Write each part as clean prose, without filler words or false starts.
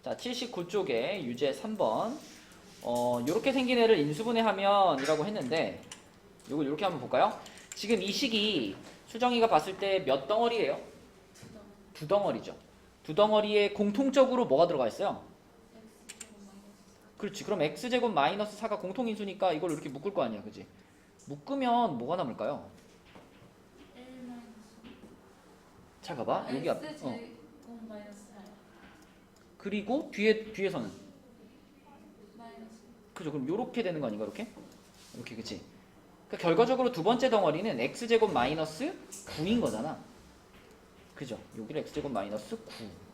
자, 79쪽에 유제 3번. 요렇게 생긴 애를 인수분해하면이라고 했는데, 요걸 이렇게 한번 볼까요? 지금 이 식이 수정이가 봤을 때 몇 덩어리예요? 두 덩어리죠. 두 덩어리에 공통적으로 뭐가 들어가 있어요? 그렇지. 그럼 x제곱 마이너스 4가 공통인수니까 이걸 이렇게 묶을 거 아니야, 그지? 묶으면 뭐가 남을까요? 잘 봐봐. 여기 앞. 그리고 뒤에서는. 그죠? 그럼 요렇게 되는 거 아닌가, 이렇게? 이렇게, 그치? 그러니까 결과적으로 두 번째 덩어리는 x제곱 마이너스 9인 거잖아. 그죠? 여기를 x제곱 마이너스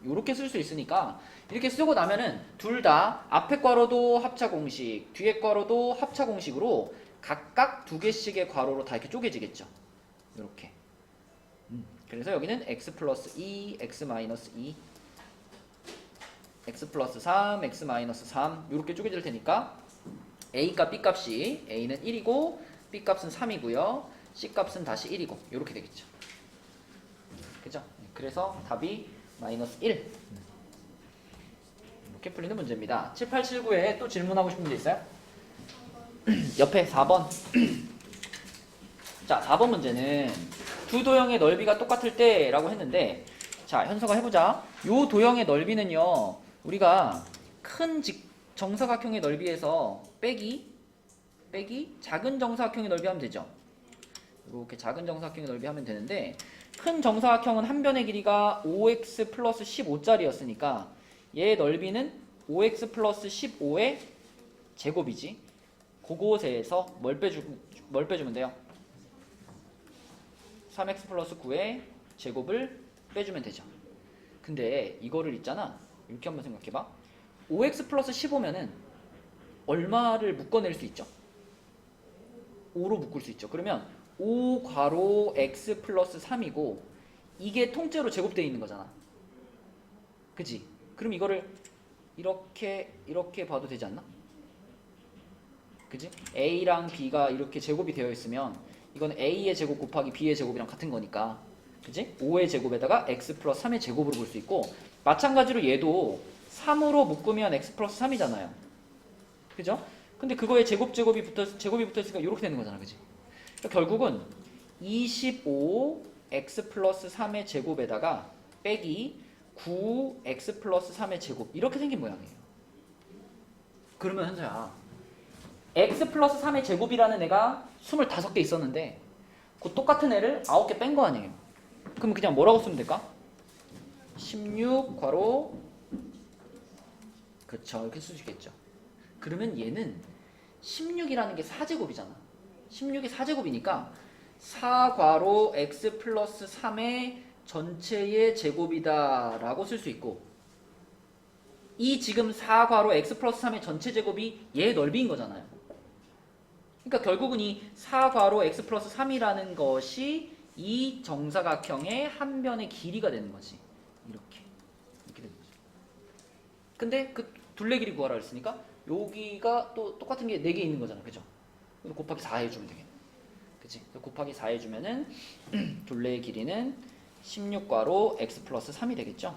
9. 요렇게 쓸 수 있으니까 이렇게 쓰고 나면은 둘 다 앞에 괄호도 합차 공식, 뒤에 괄호도 합차 공식으로 각각 두 개씩의 괄호로 다 이렇게 쪼개지겠죠. 요렇게. 그래서 여기는 x 플러스 2, x 마이너스 2, x 플러스 3, x 마이너스 3 요렇게 쪼개질 테니까 a값, b값이 a는 1이고 b값은 3이고요. c값은 다시 1이고 요렇게 되겠죠. 그죠? 그래서 답이 마이너스 1 이렇게 풀리는 문제입니다. 7, 8, 7, 9에 또 질문하고 싶은 게 있어요? 옆에 4번 자, 4번 문제는 두 도형의 넓이가 똑같을 때 라고 했는데, 자, 현서가 해보자. 요 도형의 넓이는요, 우리가 큰 정사각형의 넓이에서 빼기 작은 정사각형의 넓이 하면 되죠. 이렇게 작은 정사각형의 넓이 하면 되는데, 큰 정사각형은 한 변의 길이가 5x 플러스 15짜리였으니까 얘의 넓이는 5x 플러스 15의 제곱이지. 그곳에서 뭘 빼주면 돼요? 3x 플러스 9의 제곱을 빼주면 되죠. 근데 이거를 있잖아. 이렇게 한번 생각해봐. 5x 플러스 15면은 얼마를 묶어낼 수 있죠? 5로 묶을 수 있죠. 그러면 5 괄호 x 플러스 3이고 이게 통째로 제곱되어 있는 거잖아. 그치? 그럼 이거를 이렇게 봐도 되지 않나? 그치? a랑 b가 이렇게 제곱이 되어 있으면 이건 a의 제곱 곱하기 b의 제곱이랑 같은 거니까, 그치? 5의 제곱에다가 x 플러스 3의 제곱으로 볼 수 있고, 마찬가지로 얘도 3으로 묶으면 x 플러스 3이잖아요. 그죠? 근데 그거에 제곱이 붙어있으니까 이렇게 되는 거잖아. 그치? 그러니까 결국은 25 x 플러스 3의 제곱에다가 빼기 9 x 플러스 3의 제곱 이렇게 생긴 모양이에요. 그러면 현서야, x 플러스 3의 제곱이라는 애가 25개 있었는데 그 똑같은 애를 9개 뺀 거 아니에요. 그럼 그냥 뭐라고 쓰면 될까? 16 괄호 그쵸, 이렇게 쓸 수 있겠죠. 그러면 얘는 16이라는 게 4제곱이잖아. 16이 4제곱이니까 4 괄호 x 플러스 3의 전체의 제곱이다 라고 쓸 수 있고, 이 지금 4 괄호 x 플러스 3의 전체 제곱이 얘의 넓이인 거잖아요. 그러니까 결국은 이 4 괄호 x 플러스 3이라는 것이 이 정사각형의 한 변의 길이가 되는 거지. 이렇게 되는 거지. 근데 그 둘레 길이 구하라 했으니까 여기가 또 똑같은 게 4개 있는 거잖아. 그죠? 곱하기 4 해주면 되겠네. 그치? 곱하기 4 해주면은 둘레의 길이는 16괄호 x 플러스 3이 되겠죠?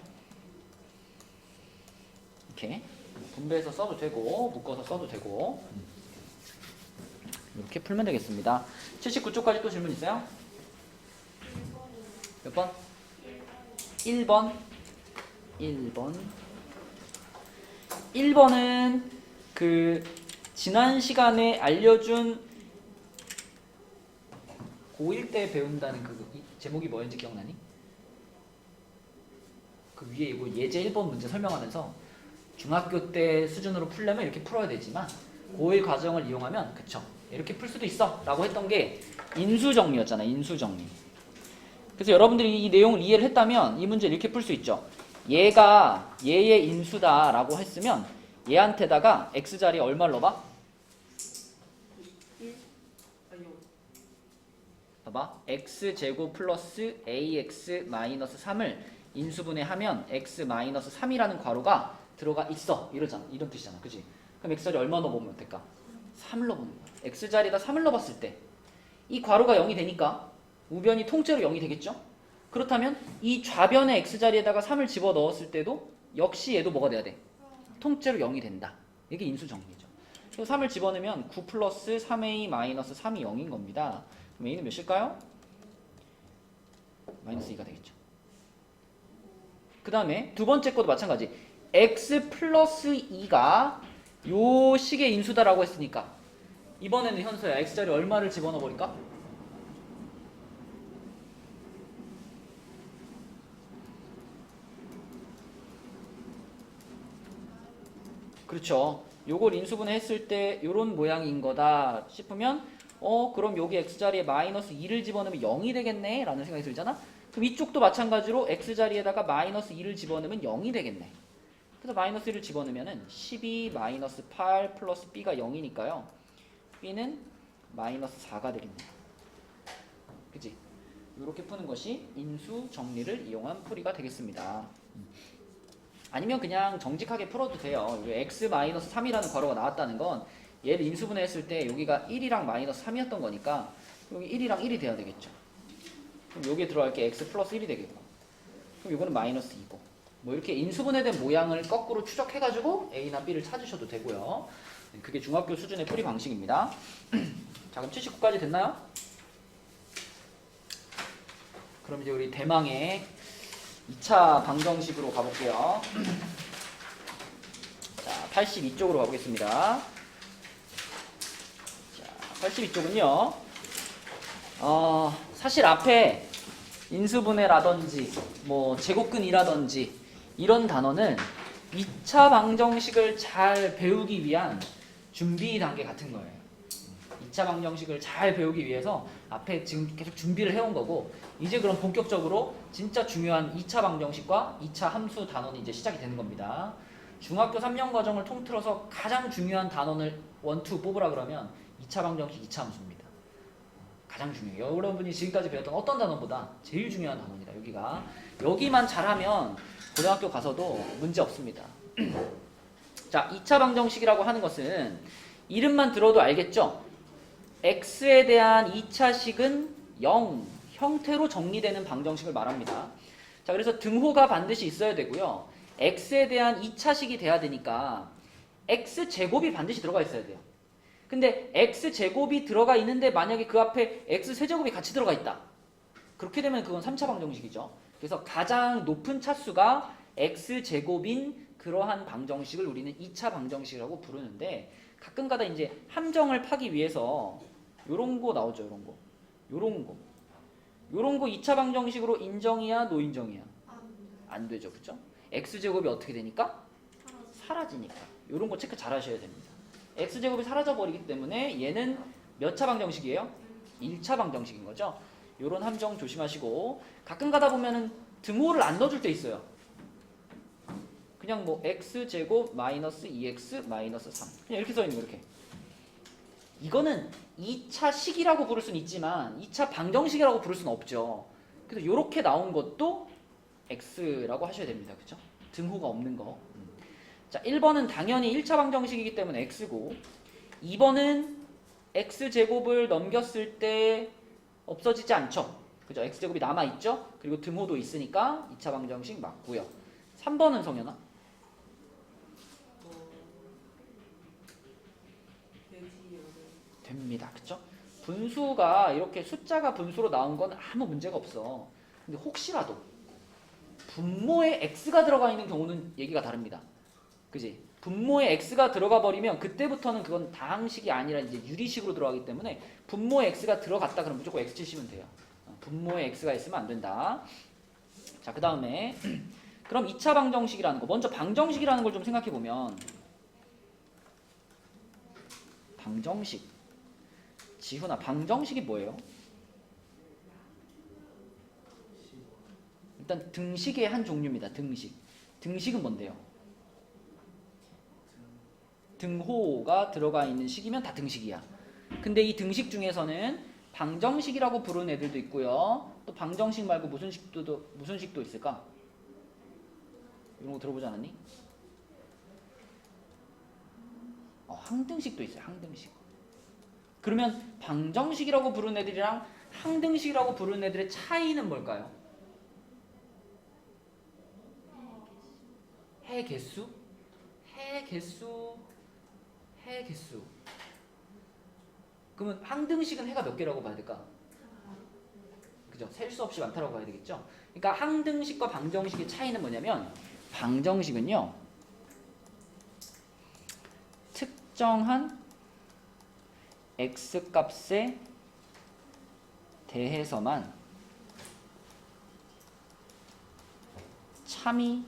이렇게 분배해서 써도 되고 묶어서 써도 되고 이렇게 풀면 되겠습니다. 79쪽까지 또 질문 있어요? 몇 번? 1번 1번은 그 지난 시간에 알려준 고1 때 배운다는 그 제목이 뭐였는지 기억나니? 그 위에 이거 예제 1번 문제 설명하면서 중학교 때 수준으로 풀려면 이렇게 풀어야 되지만 고1 과정을 이용하면 그쵸, 이렇게 풀 수도 있어 라고 했던 게 인수정리였잖아. 인수정리. 그래서 여러분들이 이 내용을 이해를 했다면 이 문제를 이렇게 풀 수 있죠. 얘가 얘의 인수다 라고 했으면 얘한테다가 x자리에 얼마를 넣어봐? 봐봐. x제곱 플러스 ax 마이너스 3을 인수분해하면 x 마이너스 3이라는 괄호가 들어가 있어 이러잖아. 이런 뜻이잖아. 그치? 그럼 x자리 얼마 넣어보면 될까? 3을 넣어보는 거야. x자리에다 3을 넣어봤을 때 이 괄호가 0이 되니까 우변이 통째로 0이 되겠죠? 그렇다면 이 좌변의 x자리에다가 3을 집어넣었을 때도 역시 얘도 뭐가 돼야 돼? 통째로 0이 된다. 이게 인수 정리죠. 그래서 3을 집어넣으면 9 플러스 3a 마이너스 3이 0인 겁니다. 그럼 a는 몇일까요? 마이너스 2가 되겠죠. 그 다음에 두 번째 것도 마찬가지. x 플러스 2가 요 식의 인수다라고 했으니까 이번에는 현서야 x자리 얼마를 집어넣어 버릴까? 그렇죠. 요걸 인수분해 했을 때 요런 모양인 거다 싶으면 그럼 여기 x자리에 마이너스 2를 집어넣으면 0이 되겠네 라는 생각이 들잖아. 그럼 이쪽도 마찬가지로 x자리에다가 마이너스 2를 집어넣으면 0이 되겠네. 그래서 마이너스 1을 집어넣으면 12 마이너스 8 플러스 b가 0이니까요. b는 마이너스 4가 되겠네. 그치? 이렇게 푸는 것이 인수 정리를 이용한 풀이가 되겠습니다. 아니면 그냥 정직하게 풀어도 돼요. x 마이너스 3이라는 괄호가 나왔다는 건 얘를 인수분해했을 때 여기가 1이랑 마이너스 3이었던 거니까 여기 1이랑 1이 돼야 되겠죠. 그럼 여기에 들어갈 게 x 플러스 1이 되겠고, 그럼 이거는 마이너스 2고, 뭐 이렇게 인수분해된 모양을 거꾸로 추적해가지고 a나 b를 찾으셔도 되고요. 그게 중학교 수준의 풀이 방식입니다. 자, 그럼 79까지 됐나요? 그럼 이제 우리 대망의 2차 방정식으로 가볼게요. 자, 82쪽으로 가보겠습니다. 자, 82쪽은요. 사실 앞에 인수분해라든지 뭐 제곱근이라든지 이런 단어는 2차 방정식을 잘 배우기 위한 준비 단계 같은 거예요. 2차 방정식을 잘 배우기 위해서 앞에 지금 계속 준비를 해온 거고, 이제 그럼 본격적으로 진짜 중요한 2차 방정식과 2차 함수 단원이 이제 시작이 되는 겁니다. 중학교 3년 과정을 통틀어서 가장 중요한 단원을 1, 2 뽑으라 그러면 2차 방정식, 2차 함수입니다. 가장 중요해요. 여러분이 지금까지 배웠던 어떤 단원보다 제일 중요한 단원이다. 여기만 잘하면 고등학교 가서도 문제 없습니다. 자, 2차 방정식이라고 하는 것은 이름만 들어도 알겠죠? x에 대한 2차식은 0 형태로 정리되는 방정식을 말합니다. 자, 그래서 등호가 반드시 있어야 되고요. x에 대한 2차식이 돼야 되니까 x제곱이 반드시 들어가 있어야 돼요. 근데 x제곱이 들어가 있는데 만약에 그 앞에 x세제곱이 같이 들어가 있다. 그렇게 되면 그건 3차 방정식이죠. 그래서 가장 높은 차수가 x제곱인 그러한 방정식을 우리는 2차 방정식이라고 부르는데, 가끔가다 이제 함정을 파기 위해서 요런 거 나오죠. 요런 거 2차 방정식으로 인정이야, 노인정이야? 안 되죠. 그죠? x제곱이 어떻게 되니까? 사라지니까. 요런 거 체크 잘 하셔야 됩니다. x제곱이 사라져 버리기 때문에 얘는 몇 차 방정식이에요? 1차 방정식인 거죠. 요런 함정 조심하시고, 가끔 가다 보면은 등호를 안 넣어줄 때 있어요. 그냥 뭐 x제곱 마이너스 2x 마이너스 3 그냥 이렇게 써있는 거. 이렇게. 이거는 2차 식이라고 부를 수는 있지만 2차 방정식이라고 부를 수는 없죠. 그래서 이렇게 나온 것도 x라고 하셔야 됩니다. 그죠? 등호가 없는 거. 자, 1번은 당연히 1차 방정식이기 때문에 x고, 2번은 x제곱을 넘겼을 때 없어지지 않죠. 그죠? x제곱이 남아있죠? 그리고 등호도 있으니까 2차 방정식 맞고요. 3번은 성현아? 됩니다. 그쵸? 분수가 이렇게 숫자가 분수로 나온 건 아무 문제가 없어. 근데 혹시라도 분모에 x가 들어가 있는 경우는 얘기가 다릅니다. 그지? 분모에 x가 들어가 버리면 그때부터는 그건 다항식이 아니라 이제 유리식으로 들어가기 때문에 분모에 x가 들어갔다 그러면 무조건 x 치시면 돼요. 분모에 x가 있으면 안 된다. 자, 그 다음에 그럼 2차 방정식이라는 거, 먼저 방정식이라는 걸 좀 생각해 보면, 방정식, 지훈아, 방정식이 뭐예요? 일단 등식의 한 종류입니다. 등식은 뭔데요? 등호가 들어가 있는 식이면 다 등식이야. 근데 이 등식 중에서는 방정식이라고 부르는 애들도 있고요. 또 방정식 말고 무슨 식도 있을까? 이런 거 들어보지 않았니? 항등식도 있어요. 항등식. 그러면 방정식이라고 부르는 애들이랑 항등식이라고 부르는 애들의 차이는 뭘까요? 해 개수? 해 해 개수. 그러면 항등식은 해가 몇 개라고 봐야 될까? 그죠? 셀 수 없이 많다라고 봐야 되겠죠? 그러니까 항등식과 방정식의 차이는 뭐냐면 방정식은요. 특정한 x 값에 대해서만 참이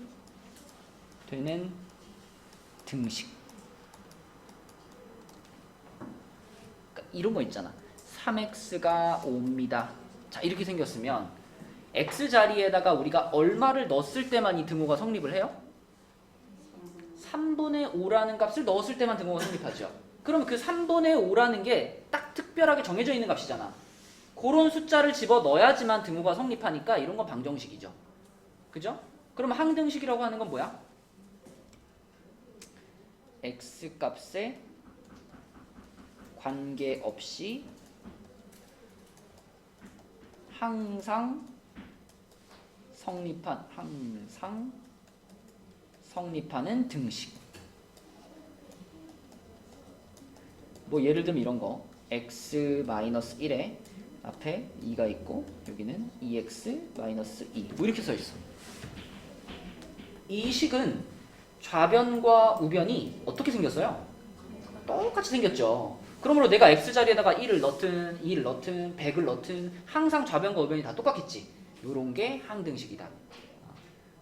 되는 등식. 그러니까 이런 거 있잖아. 3x가 5입니다. 자, 이렇게 생겼으면 x 자리에다가 우리가 얼마를 넣었을 때만 이 등호가 성립을 해요? 3분의 5라는 값을 넣었을 때만 등호가 성립하죠. 그럼 그 3분의 5라는 게 딱 특별하게 정해져 있는 값이잖아. 그런 숫자를 집어 넣어야지만 등호가 성립하니까 이런 건 방정식이죠. 그죠? 그럼 항등식이라고 하는 건 뭐야? x 값에 관계없이 항상 성립하는 등식. 뭐 예를 들면 이런 거. x-1에 앞에 2가 있고 여기는 2x-2 뭐 이렇게 써 있어. 이 식은 좌변과 우변이 어떻게 생겼어요? 똑같이 생겼죠. 그러므로 내가 x 자리에다가 1을 넣든 2를 넣든 100을 넣든 항상 좌변과 우변이 다 똑같겠지. 요런 게 항등식이다.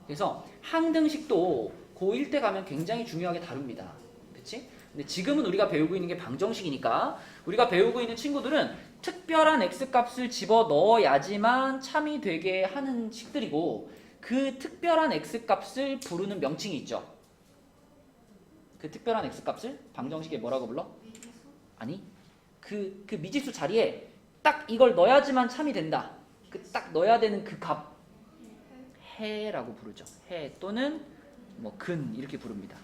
그래서 항등식도 고1 때 가면 굉장히 중요하게 다룹니다. 그치? 근데 지금은 우리가 배우고 있는 게 방정식이니까 우리가 배우고 있는 친구들은 특별한 x값을 집어 넣어야지만 참이 되게 하는 식들이고 그 특별한 x값을 부르는 명칭이 있죠. 그 특별한 x값을 방정식에 뭐라고 불러? 아니, 그 미지수 자리에 딱 이걸 넣어야지만 참이 된다. 그 딱 넣어야 되는 그 값 해라고 부르죠. 해 또는 뭐 근 이렇게 부릅니다.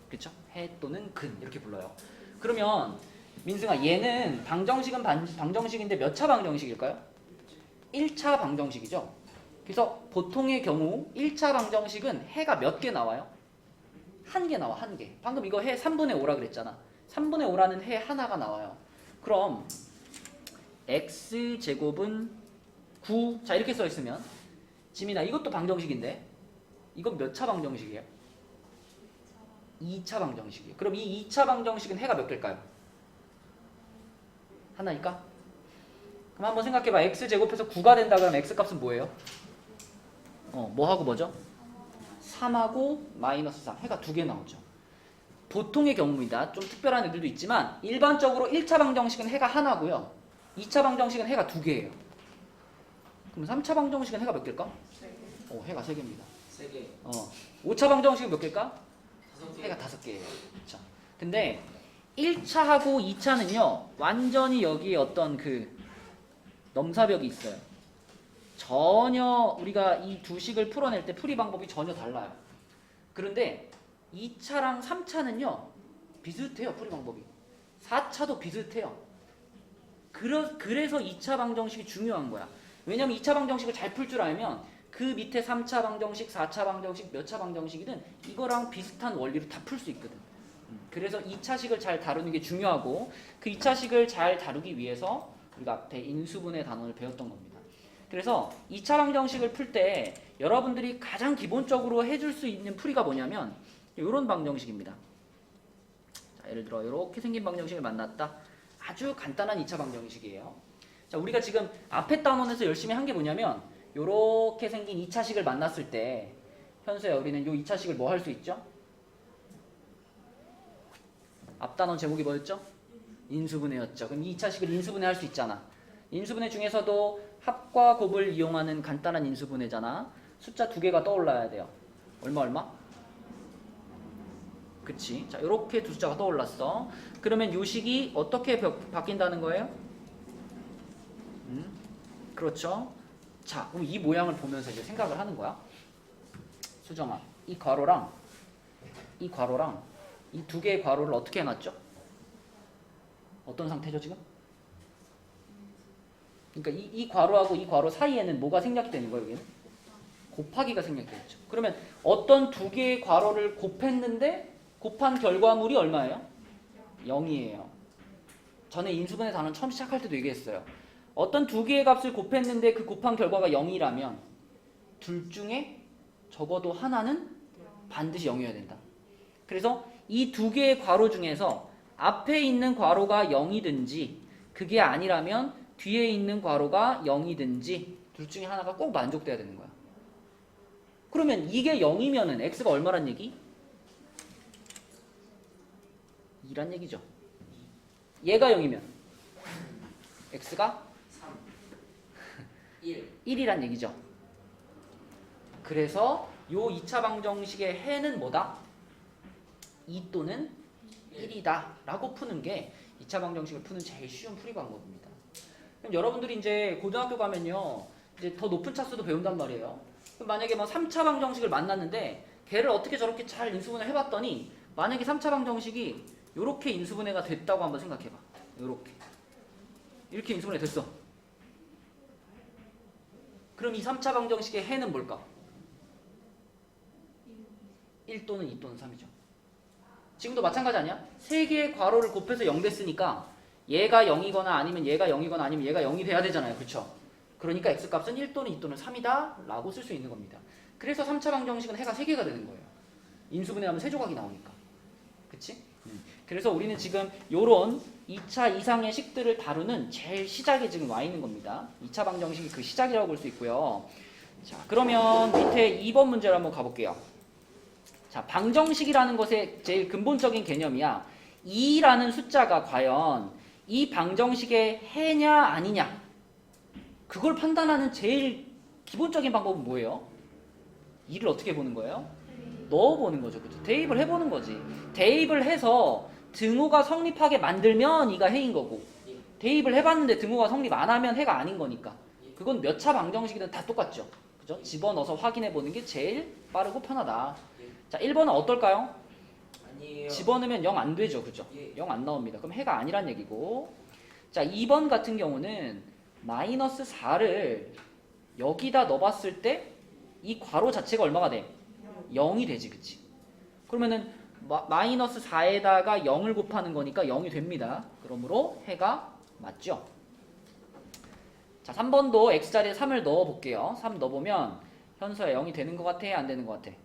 그렇죠? 해 또는 근 이렇게 불러요. 그러면 민승아 얘는 방정식은 방정식인데 몇 차 방정식일까요? 1차 방정식이죠. 그래서 보통의 경우 1차 방정식은 해가 몇 개 나와요? 한 개 나와, 한 개. 방금 이거 해 3분의 5라 그랬잖아. 3분의 5라는 해 하나가 나와요. 그럼 x제곱은 9. 자, 이렇게 써 있으면 지민아 이것도 방정식인데 이건 몇 차 방정식이에요? 2차 방정식이에요. 그럼 이 2차 방정식은 해가 몇 개일까요? 하나일까? 그럼 한번 생각해봐. x제곱해서 9가 된다 그러면 x값은 뭐예요? 뭐하고 뭐죠? 3하고 마이너스 3. 해가 2개 나오죠. 보통의 경우입니다. 좀 특별한 애들도 있지만 일반적으로 1차 방정식은 해가 하나고요. 2차 방정식은 해가 2개예요. 그럼 3차 방정식은 해가 몇 개일까? 3개. 해가 3개입니다. 3개. 5차 방정식은 몇 개일까? 5개. 해가 5개예요. 그렇죠. 근데 1차하고 2차는요. 완전히 여기에 어떤 그 넘사벽이 있어요. 전혀 우리가 이 두 식을 풀어낼 때 풀이 방법이 전혀 달라요. 그런데 2차랑 3차는요. 비슷해요. 풀이 방법이. 4차도 비슷해요. 그래서 2차 방정식이 중요한 거야. 왜냐면 2차 방정식을 잘 풀 줄 알면 그 밑에 3차 방정식, 4차 방정식, 몇 차 방정식이든 이거랑 비슷한 원리로 다 풀 수 있거든. 그래서 2차식을 잘 다루는 게 중요하고 그 2차식을 잘 다루기 위해서 우리가 앞에 인수분해 단원을 배웠던 겁니다. 그래서 2차 방정식을 풀 때 여러분들이 가장 기본적으로 해줄 수 있는 풀이가 뭐냐면 이런 방정식입니다. 자, 예를 들어 이렇게 생긴 방정식을 만났다. 아주 간단한 2차 방정식이에요. 자, 우리가 지금 앞에 단원에서 열심히 한 게 뭐냐면 이렇게 생긴 2차식을 만났을 때 현수야 우리는 이 2차식을 뭐 할 수 있죠? 앞 단원 제목이 뭐였죠? 인수분해였죠. 그럼 2차식을 인수분해할 수 있잖아. 인수분해 중에서도 합과 곱을 이용하는 간단한 인수분해잖아. 숫자 2개가 떠올라야 돼요. 얼마? 그치? 자, 이렇게 두 숫자가 떠올랐어. 그러면 이 식이 어떻게 바뀐다는 거예요? 그렇죠? 자, 그럼 이 모양을 보면서 이제 생각을 하는 거야. 수정아, 이 괄호랑 이 두 개의 괄호를 어떻게 해놨죠? 어떤 상태죠 지금? 그러니까 이 괄호하고 이 괄호 사이에는 뭐가 생략이 되는 거예요? 여기는? 곱하기가 생략되겠죠. 그러면 어떤 두 개의 괄호를 곱했는데 곱한 결과물이 얼마예요? 0이에요. 전에 인수분해 단원 처음 시작할 때도 얘기했어요. 어떤 두 개의 값을 곱했는데 그 곱한 결과가 0이라면 둘 중에 적어도 하나는 반드시 0이어야 된다. 그래서 이 두 개의 괄호 중에서 앞에 있는 괄호가 0이든지 그게 아니라면 뒤에 있는 괄호가 0이든지 둘 중에 하나가 꼭 만족돼야 되는 거야. 그러면 이게 0이면은 x가 얼마란 얘기? 2란 얘기죠. 얘가 0이면 x가 3, 1. 1이란 얘기죠. 그래서 요 2차 방정식의 해는 뭐다? 2 또는 1이다 라고 푸는 게 2차 방정식을 푸는 제일 쉬운 풀이 방법입니다. 그럼 여러분들이 이제 고등학교 가면요 이제 더 높은 차수도 배운단 말이에요. 그럼 만약에 뭐 3차 방정식을 만났는데 걔를 어떻게 저렇게 잘 인수분해 해봤더니 만약에 3차 방정식이 요렇게 인수분해가 됐다고 한번 생각해봐. 요렇게 이렇게 인수분해 됐어. 그럼 이 3차 방정식의 해는 뭘까? 1 또는 2 또는 3이죠. 지금도 마찬가지 아니야? 세 개의 괄호를 곱해서 0 됐으니까 얘가 0이거나 아니면 얘가 0이거나 아니면 얘가 0이 돼야 되잖아요. 그렇죠? 그러니까 x값은 1 또는 2 또는 3이다 라고 쓸 수 있는 겁니다. 그래서 3차 방정식은 해가 3개가 되는 거예요. 인수분해하면 3조각이 나오니까. 그치? 그래서 우리는 지금 요런 2차 이상의 식들을 다루는 제일 시작에 지금 와 있는 겁니다. 2차 방정식이 그 시작이라고 볼 수 있고요. 자, 그러면 밑에 2번 문제를 한번 가볼게요. 자, 방정식이라는 것의 제일 근본적인 개념이야. 2라는 숫자가 과연 이 방정식의 해냐 아니냐 그걸 판단하는 제일 기본적인 방법은 뭐예요? 2를 어떻게 보는 거예요? 넣어보는 거죠. 그죠? 대입을 해보는 거지. 대입을 해서 등호가 성립하게 만들면 2가 해인 거고 대입을 해봤는데 등호가 성립 안 하면 해가 아닌 거니까 그건 몇 차 방정식이든 다 똑같죠. 그죠? 집어넣어서 확인해보는 게 제일 빠르고 편하다. 자, 1번은 어떨까요? 아니에요. 집어넣으면 0 안 되죠. 그죠? 예. 0 안 나옵니다. 그럼 해가 아니란 얘기고. 자, 2번 같은 경우는 마이너스 4를 여기다 넣어봤을 때 이 괄호 자체가 얼마가 돼? 0이 되지. 그치? 그러면은 마이너스 4에다가 0을 곱하는 거니까 0이 됩니다. 그러므로 해가 맞죠? 자, 3번도 x자리에 3을 넣어볼게요. 3 넣어보면 현수야 0이 되는 것 같아? 안 되는 것 같아?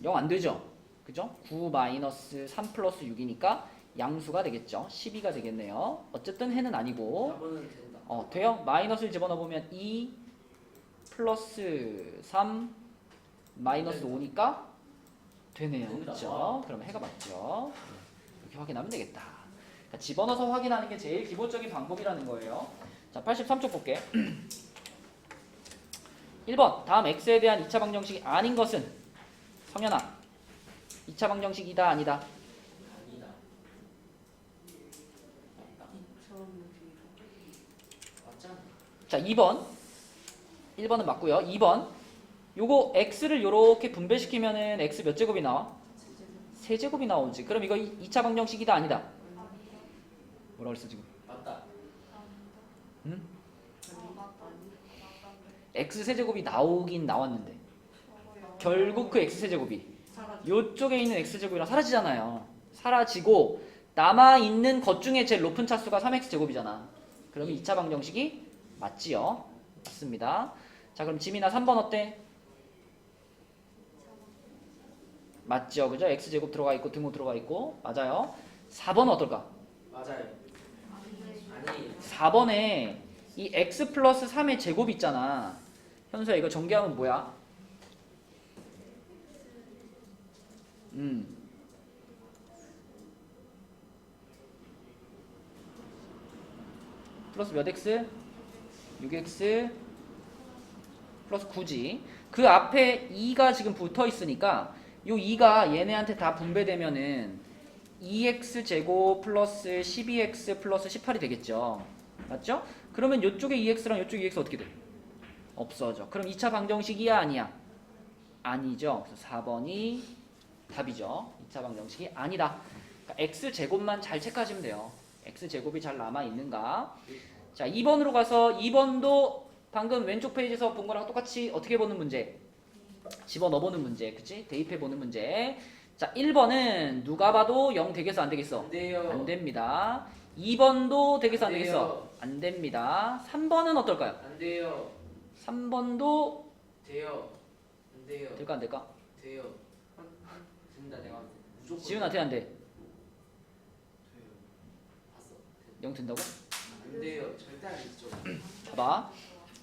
0 안 되죠? 그죠? 9 마이너스 3 플러스 6이니까 양수가 되겠죠? 12가 되겠네요. 어쨌든 해는 아니고 4번은 된다. 돼요? 마이너스를 집어넣어보면 2 플러스 3 마이너스 5니까 되네요. 된다. 그렇죠? 그럼 해가 맞죠? 이렇게 확인하면 되겠다. 그러니까 집어넣어서 확인하는 게 제일 기본적인 방법이라는 거예요. 자, 83쪽 볼게. 1번 다음 x에 대한 2차 방정식이 아닌 것은 성현아 2차 방정식이다 아니다? 아니다. 맞잖아. 자, 2번 1번은 맞고요. 2번 요거 x를 요렇게 분배시키면은 x 몇 제곱이 나와? 세제곱이 나오지. 그럼 이거 2차 방정식이다 아니다? 뭐라 그랬어 지금? 맞다. 응? x 세제곱이 나오긴 나왔는데 결국 그 x 세제곱이 요쪽에 있는 x 제곱이랑 사라지잖아요. 사라지고 남아있는 것 중에 제일 높은 차수가 3x 제곱이잖아. 그러면 2차 방정식이 맞지요? 맞습니다. 자, 그럼 지민아 3번 어때? 맞죠? 그죠? x 제곱 들어가 있고 등호 들어가 있고 맞아요. 4번은 어떨까? 맞아요. 아니. 4번에 이 x 플러스 3의 제곱 있잖아. 현수야 이거 전개하면 뭐야? 플러스 몇 x? 6x 플러스 9지. 그 앞에 2가 지금 붙어 있으니까 요 2가 얘네한테 다 분배되면은 2x 제곱 플러스 12x 플러스 18이 되겠죠. 맞죠? 그러면 요쪽에 2x랑 요쪽 2x 어떻게 돼? 없어져. 그럼 2차 방정식이야 아니야? 아니죠. 그래서 4번이 답이죠. 2차 방정식이 아니다. 그러니까 x 제곱만 잘 체크하시면 돼요. x 제곱이 잘 남아 있는가? 자, 2번으로 가서 2번도 방금 왼쪽 페이지에서 본 거랑 똑같이 어떻게 보는 문제? 집어넣어보는 문제, 그치? 대입해보는 문제. 자, 1번은 누가 봐도 0 되겠어, 안 되겠어? 안 돼요. 안 됩니다. 2번도 되겠어, 안 안 되겠어? 돼요. 안 됩니다. 3번은 어떨까요? 안 돼요. 3번도 돼요. 안 돼요. 될까, 안 될까? 돼요. 된다 내가 무조건. 지훈한테 안 돼. 돼요. 봤어. 0 된다고? 안 돼요. 절대 안 되죠. 봐봐.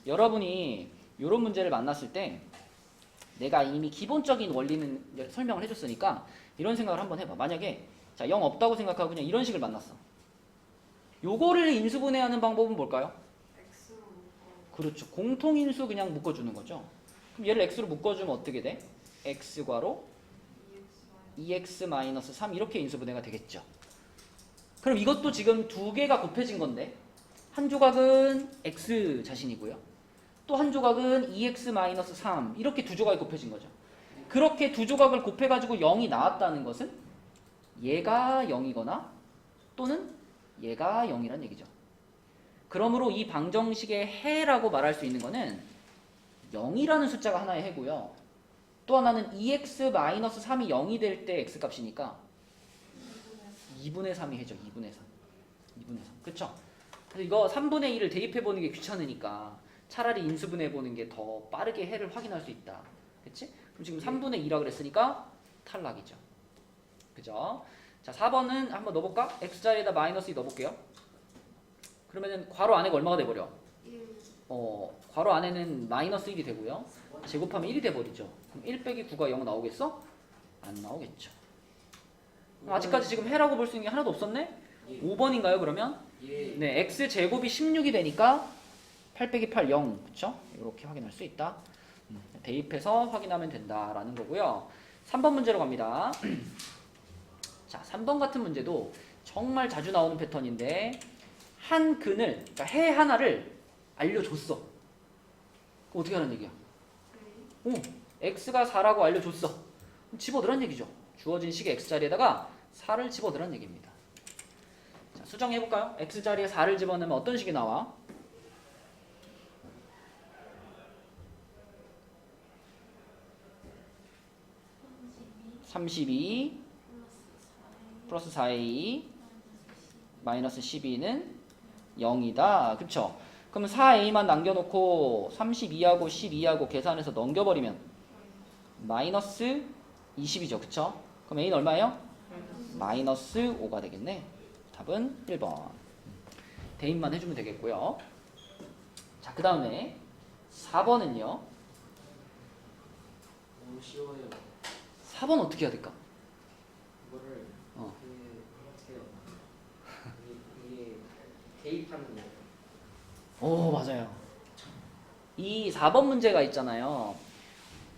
여러분이 이런 문제를 만났을 때 내가 이미 기본적인 원리는 설명을 해줬으니까 이런 생각을 한번 해봐. 만약에 자, 0 없다고 생각하고 그냥 이런 식을 만났어. 요거를 인수분해하는 방법은 뭘까요? 그렇죠. 공통인수 그냥 묶어주는 거죠. 그럼 얘를 x로 묶어주면 어떻게 돼? x괄호 2x-3 이렇게 인수분해가 되겠죠. 그럼 이것도 지금 두 개가 곱해진 건데 한 조각은 x 자신이고요. 또 한 조각은 2x-3 이렇게 두 조각이 곱해진 거죠. 그렇게 두 조각을 곱해가지고 0이 나왔다는 것은 얘가 0이거나 또는 얘가 0이란 얘기죠. 그러므로 이 방정식의 해라고 말할 수 있는 거는 0이라는 숫자가 하나의 해고요. 또 하나는 2x-3이 0이 될 때 x값이니까 2분의 3이 해죠. 2분의 3. 2분의 3. 그쵸? 그래서 이거 3분의 1을 대입해보는 게 귀찮으니까 차라리 인수분해해보는 게 더 빠르게 해를 확인할 수 있다. 그치? 그럼 지금 3분의 2라 그랬으니까 탈락이죠. 그죠? 자, 4번은 한번 넣어볼까? x자리에다 마이너스 2 넣어볼게요. 그러면은 괄호 안에가 얼마가 돼버려? 괄호 안에는 마이너스 1이 되고요. 제곱하면 1이 돼버리죠. 그럼 1 빼기 9가 0 나오겠어? 안 나오겠죠. 그럼 아직까지 지금 해라고 볼 수 있는 게 하나도 없었네? 예. 5번인가요 그러면? 예. 네, x제곱이 16이 되니까 8 빼기 8 0. 그쵸? 이렇게 확인할 수 있다. 대입해서 확인하면 된다라는 거고요. 3번 문제로 갑니다. 자, 3번 같은 문제도 정말 자주 나오는 패턴인데 한 근을, 그러니까 해 하나를 알려줬어. 그럼 어떻게 하는 얘기야? x가 4라고 알려줬어. 그럼 집어넣으란 얘기죠. 주어진 식의 x자리에다가 4를 집어넣으란 얘기입니다. 자, 수정해볼까요? x자리에 4를 집어넣으면 어떤 식이 나와? 32 플러스 4a 마이너스 12는 0이다. 그쵸? 그럼 4a만 남겨놓고 32하고 12하고 계산해서 넘겨버리면 마이너스 20이죠. 그쵸? 그럼 a는 얼마예요? 마이너스 5가 되겠네. 답은 1번. 대입만 해주면 되겠고요. 자, 그 다음에 4번은요. 너무 쉬워요. 4번 어떻게 해야 될까? 이거를 어. 어떻게 해요? 이게 대입하는 거. 오, 맞아요. 이 4번 문제가 있잖아요.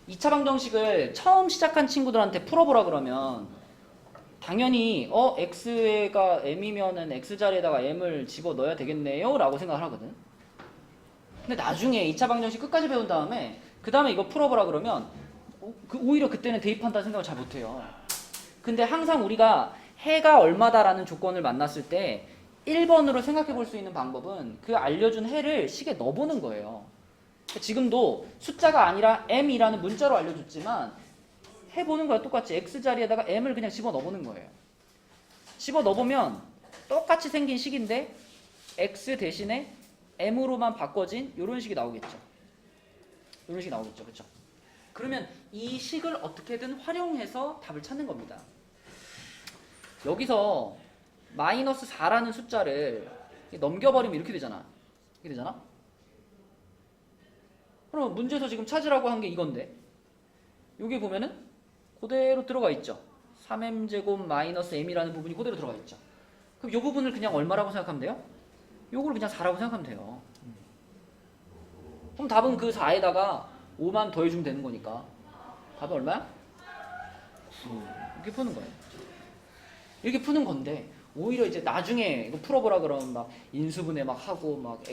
2차 방정식을 처음 시작한 친구들한테 풀어보라 그러면 당연히 x가 m이면은 x자리에다가 m을 집어넣어야 되겠네요 라고 생각을 하거든. 근데 나중에 2차 방정식 끝까지 배운 다음에 그 다음에 이거 풀어보라 그러면 오히려 그때는 대입한다는 생각을 잘 못해요. 근데 항상 우리가 해가 얼마다라는 조건을 만났을 때 1번으로 생각해 볼 수 있는 방법은 그 알려준 해를 식에 넣어보는 거예요. 지금도 숫자가 아니라 m이라는 문자로 알려줬지만 해보는 거야. 똑같이 x자리에다가 m을 그냥 집어 넣어보는 거예요. 집어 넣어보면 똑같이 생긴 식인데 x 대신에 m으로만 바꿔진 이런 식이 나오겠죠. 이런 식이 나오겠죠. 그렇죠? 그러면 이 식을 어떻게든 활용해서 답을 찾는 겁니다. 여기서 마이너스 4라는 숫자를 넘겨버리면 이렇게 되잖아. 이렇게 되잖아? 그럼 문제에서 지금 찾으라고 한 게 이건데 여기 보면은 그대로 들어가 있죠. 3m제곱 마이너스 m이라는 부분이 그대로 들어가 있죠. 그럼 이 부분을 그냥 얼마라고 생각하면 돼요? 요걸 그냥 4라고 생각하면 돼요. 그럼 답은 그 4에다가 5만 더해주면 되는 거니까 답은 얼마야? 9. 이렇게 푸는 거예요. 이렇게 푸는 건데 오히려 이제 나중에 이거 풀어보라 그러면 막 인수분해 막 하고 막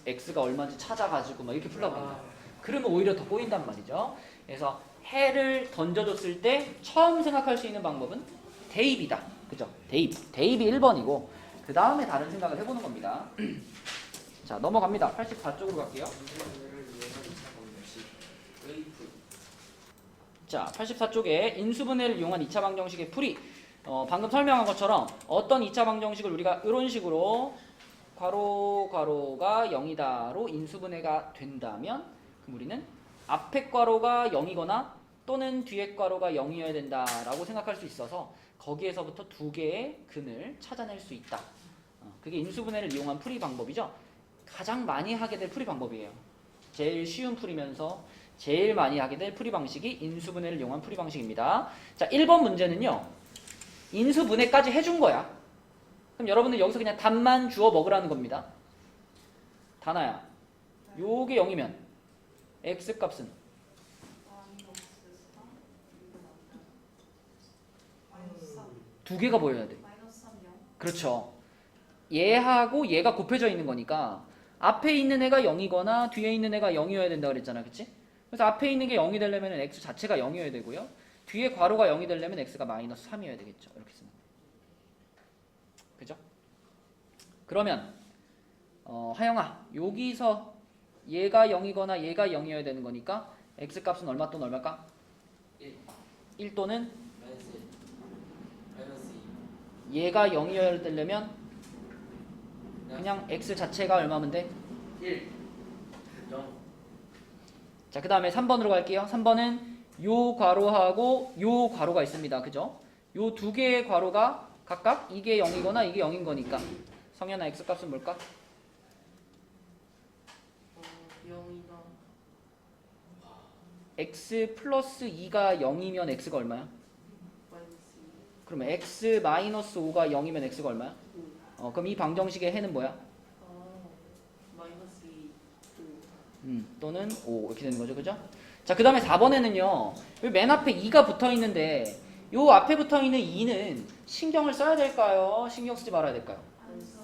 x가 얼마인지 찾아가지고 막 이렇게 풀라고 한다. 그러면 오히려 더 꼬인단 말이죠. 그래서 해를 던져줬을 때 처음 생각할 수 있는 방법은 대입이다. 그죠? 대입이 1번이고 그 다음에 다른 생각을 해보는 겁니다. 자, 넘어갑니다. 84쪽으로 갈게요. 자, 84쪽에 인수분해를 이용한 2차 방정식의 풀이. 방금 설명한 것처럼 어떤 2차 방정식을 우리가 이런 식으로 괄호가 0이다로 인수분해가 된다면 그럼 우리는 앞에 괄호가 0이거나 또는 뒤에 괄호가 0이어야 된다라고 생각할 수 있어서 거기에서부터 두 개의 근을 찾아낼 수 있다. 그게 인수분해를 이용한 풀이 방법이죠. 가장 많이 하게 될 풀이 방법이에요. 제일 쉬운 풀이면서 제일 많이 하게 될 풀이 방식이 인수분해를 이용한 풀이 방식입니다. 자, 1번 문제는요. 인수분해까지 해준 거야. 그럼 여러분들 여기서 그냥 답만 주워 먹으라는 겁니다. 다나야, 요게 0이면 x값은 두 개가 보여야 돼. 그렇죠. 얘하고 얘가 곱해져 있는 거니까 앞에 있는 애가 0이거나 뒤에 있는 애가 0이어야 된다 그랬잖아. 그치? 그래서 앞에 있는 게 0이 되려면 x 자체가 0이어야 되고요. 뒤에 괄호가 0이 되려면 x가 마이너스 3이어야 되겠죠. 이렇게 쓰면. 그죠? 그러면 하영아, 여기서 얘가 0이거나 얘가 0이어야 되는 거니까 x값은 얼마 또는 얼마일까? 1 또는 마이너스 얘가 0이어야 되려면 그냥 x 자체가 얼마면 돼? 1 0. 자, 그 다음에 3번으로 갈게요. 3번은 요 괄호하고 요 괄호가 있습니다. 그죠? 요 두 개의 괄호가 각각 이게 0이거나 이게 0인 거니까 성현아, x값은 뭘까? 0이다. x 플러스 2가 0이면 x가 얼마야? 마이너스 2. 그러면 x 마이너스 5가 0이면 x가 얼마야? 그럼 이 방정식의 해는 뭐야? 마이너스 2. 또는 5 이렇게 되는 거죠. 그죠? 자, 그 다음에 4번에는요. 여기 맨 앞에 2가 붙어 있는데 요 앞에 붙어 있는 2는 신경을 써야 될까요? 신경 쓰지 말아야 될까요?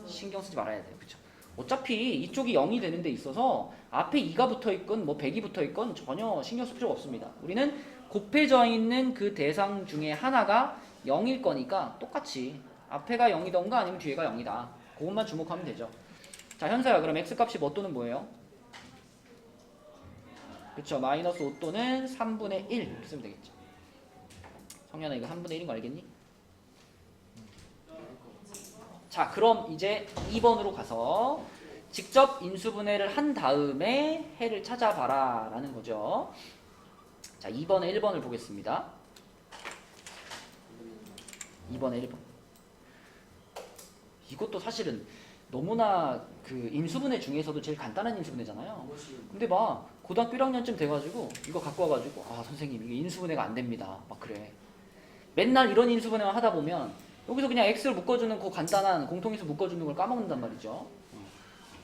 신경 쓰지 말아야 돼요. 그렇죠? 어차피 이쪽이 0이 되는 데 있어서 앞에 2가 붙어 있건 뭐 100이 붙어 있건 전혀 신경 쓸 필요가 없습니다. 우리는 곱해져 있는 그 대상 중에 하나가 0일 거니까 똑같이 앞에가 0이던가 아니면 뒤에가 0이다. 그것만 주목하면 되죠. 자, 현서야, 그럼 x값이 뭐 또는 뭐예요? 그쵸, 마이너스 5 또는 3분의 1 이렇게 쓰면 되겠죠. 성현아, 이거 3분의 1인 거 알겠니? 자, 그럼 이제 2번으로 가서 직접 인수분해를 한 다음에 해를 찾아봐라 라는 거죠. 자, 2번에 1번을 보겠습니다. 2번에 1번. 이것도 사실은 너무나 그 인수분해 중에서도 제일 간단한 인수분해잖아요. 근데 막 고등학교 1학년쯤 돼가지고 이거 갖고 와가지고 아, 선생님 이게 인수분해가 안 됩니다. 막 그래. 맨날 이런 인수분해만 하다 보면 여기서 그냥 x를 묶어주는 그 간단한 공통인수 묶어주는 걸 까먹는단 말이죠.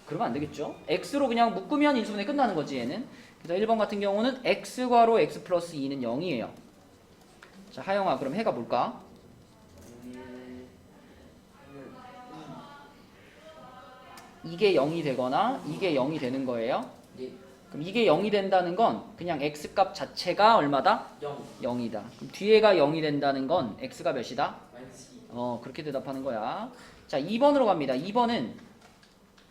그러면 안 되겠죠. x로 그냥 묶으면 인수분해 끝나는 거지 얘는. 그래서 1번 같은 경우는 x괄호 x 플러스 2는 0이에요. 자, 하영아, 그럼 해가 뭘까? 이게 0이 되거나 이게 0이 되는 거예요. 네. 그럼 이게 0이 된다는 건 그냥 x값 자체가 얼마다? 0. 0이다. 그럼 뒤에가 0이 된다는 건 x가 몇이다? 마이너스 2. 그렇게 대답하는 거야. 자, 2번으로 갑니다. 2번은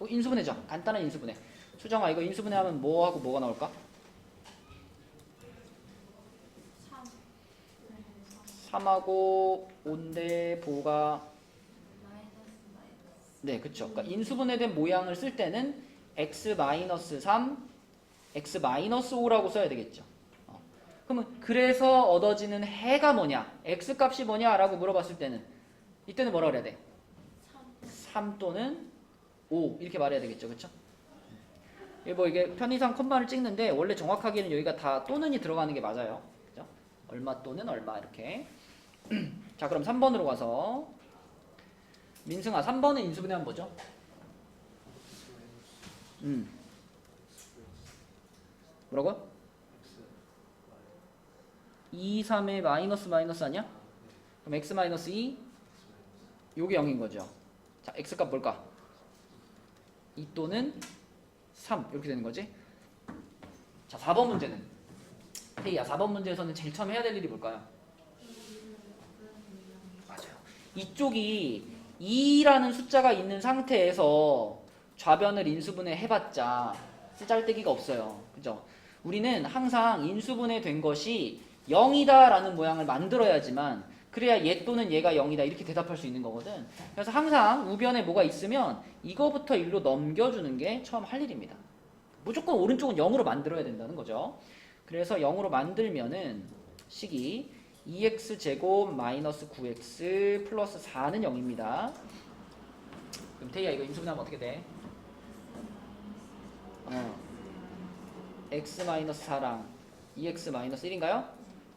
인수분해죠. 간단한 인수분해. 수정아, 이거 인수분해하면 뭐하고 뭐가 나올까? 3하고 5인데 보가 네, 그쵸. 그러니까 인수분해된 모양을 쓸 때는 x-3, x-5라고 써야 되겠죠. 그러면 그래서 얻어지는 해가 뭐냐? x값이 뭐냐? 라고 물어봤을 때는 이때는 뭐라 그래야 돼? 3 또는 5 이렇게 말해야 되겠죠. 그쵸? 뭐 이게 편의상 컴마를 찍는데 원래 정확하게는 여기가 다 또는이 들어가는 게 맞아요. 그죠? 얼마 또는 얼마 이렇게. 자, 그럼 3번으로 가서 민승아, 3번의 인수분해하면 뭐죠? 2, 3의 마이너스 마이너스 아니야? 그럼 x 마이너스 2 요게 0인 거죠. 자, x값 뭘까? 2 또는 3 이렇게 되는 거지. 자, 4번 문제는 태희야, 4번 문제에서는 제일 처음 해야 될 일이 뭘까요? 맞아요. 이쪽이 2라는 숫자가 있는 상태에서 좌변을 인수분해 해봤자 쓰잘데기가 없어요. 그죠? 우리는 항상 인수분해 된 것이 0이다 라는 모양을 만들어야지만 그래야 얘 또는 얘가 0이다 이렇게 대답할 수 있는 거거든. 그래서 항상 우변에 뭐가 있으면 이거부터 일로 넘겨주는 게 처음 할 일입니다. 무조건 오른쪽은 0으로 만들어야 된다는 거죠. 그래서 0으로 만들면은 식이 2x제곱 마이너스 9x 플러스 4는 0입니다. 그럼 태희야 이거 인수분해하면 어떻게 돼? x 마이너스 4랑 2x 마이너스 1인가요?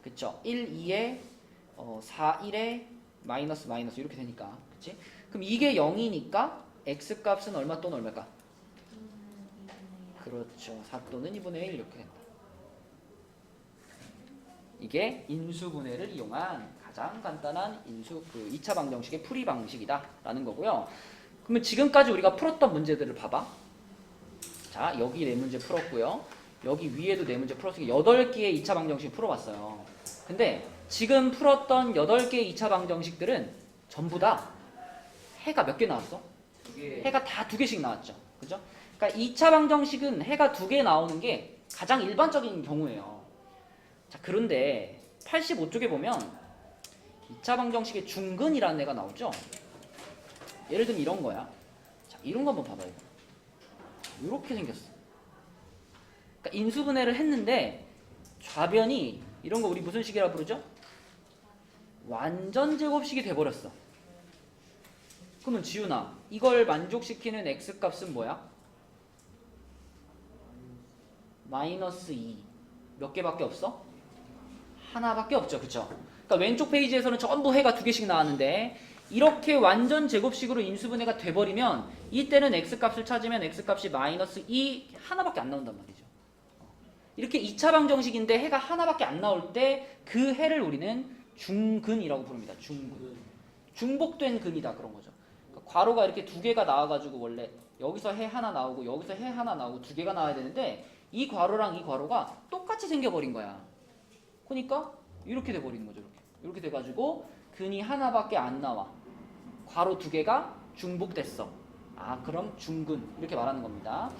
그쵸? 1, 2에 4, 1에 마이너스 마이너스 이렇게 되니까 그치? 그럼 이게 0이니까 x 값은 얼마 또는 얼마일까? 그렇죠. 4 또는 2분의 1 이렇게 된다. 이게 인수분해를 이용한 가장 간단한 2차 방정식의 풀이 방식이다 라는 거고요. 그러면 지금까지 우리가 풀었던 문제들을 봐봐. 자, 여기 4문제 풀었고요. 여기 위에도 4문제 풀었으니까 8개의 2차 방정식 풀어봤어요. 근데 지금 풀었던 8개의 2차 방정식들은 전부 다 해가 몇 개 나왔어? 해가 다 2개씩 나왔죠. 그죠? 그러니까 2차 방정식은 해가 2개 나오는 게 가장 일반적인 경우예요. 자, 그런데 85쪽에 보면 2차 방정식의 중근이라는 애가 나오죠. 예를 들면 이런 거야. 자, 이런 거 한번 봐봐요. 이렇게 생겼어. 그러니까 인수분해를 했는데 좌변이 이런 거 우리 무슨 식이라 부르죠? 완전 제곱식이 돼버렸어. 그러면 지훈아, 이걸 만족시키는 x값은 뭐야? 마이너스 2. 몇 개밖에 없어? 하나밖에 없죠. 그쵸? 그러니까 왼쪽 페이지에서는 전부 해가 2개씩 나왔는데 이렇게 완전 제곱식으로 인수분해가 돼버리면 이때는 x값을 찾으면 x값이 마이너스 2 하나밖에 안 나온단 말이죠. 이렇게 2차 방정식인데 해가 하나밖에 안 나올 때 그 해를 우리는 중근이라고 부릅니다. 중근. 중복된 근이다 그런 거죠. 그러니까 괄호가 이렇게 2개가 나와가지고 원래 여기서 해 하나 나오고 여기서 해 하나 나오고 2개가 나와야 되는데 이 괄호랑 이 괄호가 똑같이 생겨버린 거야. 그러니까 이렇게 돼버리는 거죠. 이렇게 돼가지고 근이 하나밖에 안 나와. 괄호 2개가 중복됐어. 아, 그럼 중근 이렇게 말하는 겁니다.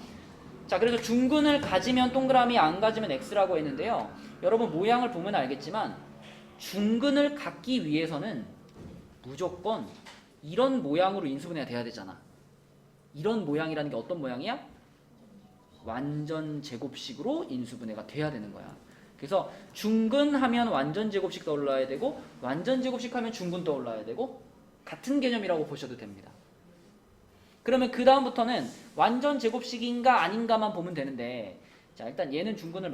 자, 그래서 중근을 가지면 동그라미, 안 가지면 x라고 했는데요. 여러분 모양을 보면 알겠지만 중근을 갖기 위해서는 무조건 이런 모양으로 인수분해가 돼야 되잖아. 이런 모양이라는 게 어떤 모양이야? 완전 제곱식으로 인수분해가 돼야 되는 거야. 그래서 중근하면 완전 제곱식 떠올라야 되고 완전 제곱식 하면 중근 떠올라야 되고 같은 개념이라고 보셔도 됩니다. 그러면 그 다음부터는 완전 제곱식인가 아닌가만 보면 되는데, 자, 일단 얘는 중근